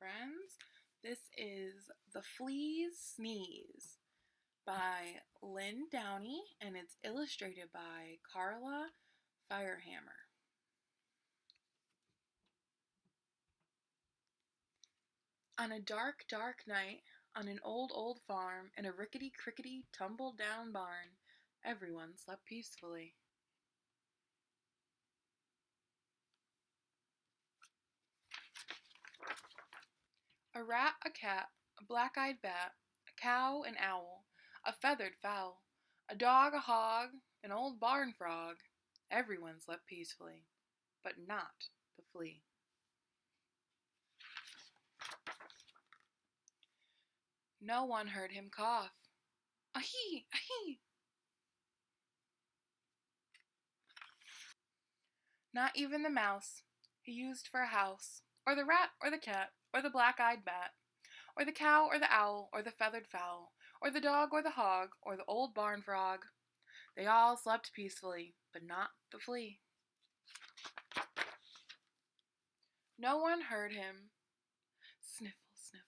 friends. This is The Flea Sneeze by Lynn Downey, and it's illustrated by Carla Firehammer. On a dark, dark night, on an old, old farm, in a rickety-crickety, tumble-down barn, everyone slept peacefully. A rat, a cat, a black-eyed bat, a cow, an owl, a feathered fowl, a dog, a hog, an old barn frog. Everyone slept peacefully, but not the flea. No one heard him cough. Ahee, ahee. Not even the mouse he used for a house, or the rat, or the cat, or the black-eyed bat, or the cow, or the owl, or the feathered fowl, or the dog, or the hog, or the old barn frog. They all slept peacefully, but not the flea. No one heard him sniffle, sniffle.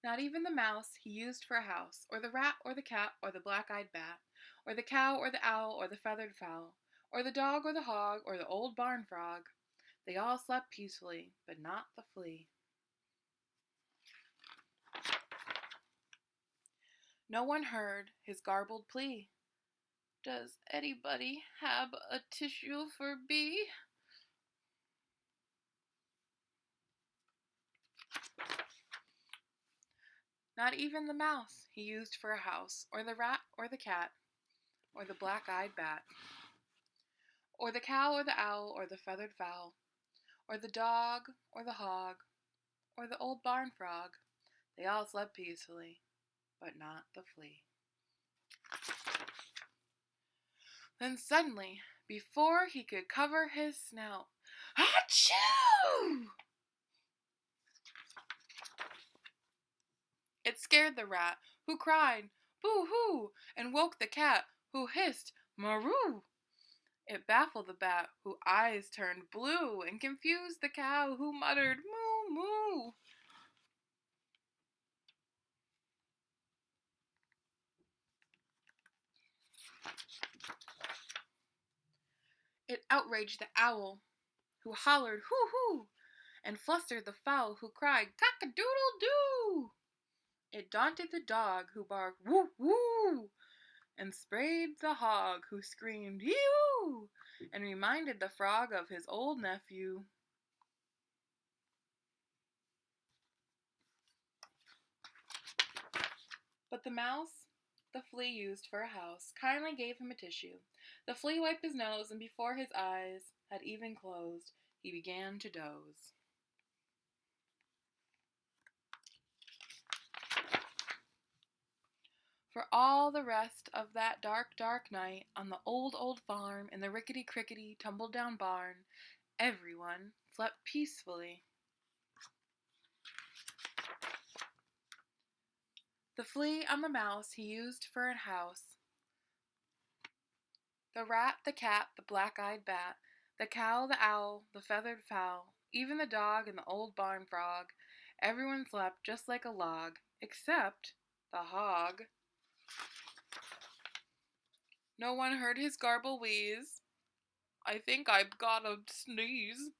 Not even the mouse he used for a house, or the rat, or the cat, or the black-eyed bat, or the cow, or the owl, or the feathered fowl, or the dog, or the hog, or the old barn frog. They all slept peacefully, but not the flea. No one heard his garbled plea. Does anybody have a tissue for me? Not even the mouse he used for a house, or the rat, or the cat, or the black-eyed bat, or the cow, or the owl, or the feathered fowl, or the dog, or the hog, or the old barn frog. They all slept peacefully, but not the flea. Then suddenly, before he could cover his snout, achoo! It scared the rat, who cried, boo-hoo, and woke the cat, who hissed, maroo. It baffled the bat, whose eyes turned blue, and confused the cow, who muttered, moo, moo. It outraged the owl, who hollered, hoo-hoo, and flustered the fowl, who cried, cock-a-doodle-doo. It daunted the dog, who barked, woo-woo, and sprayed the hog, who screamed, yoo, and reminded the frog of his old nephew. But the mouse the flea used for a house kindly gave him a tissue. The flea wiped his nose, and before his eyes had even closed, he began to doze. For all the rest of that dark, dark night, on the old, old farm, in the rickety-crickety, tumble-down barn, everyone slept peacefully. The flea on the mouse he used for a house, the rat, the cat, the black-eyed bat, the cow, the owl, the feathered fowl, even the dog and the old barn frog. Everyone slept just like a log, except the hog. No one heard his garble wheeze. I think I've got a sneeze.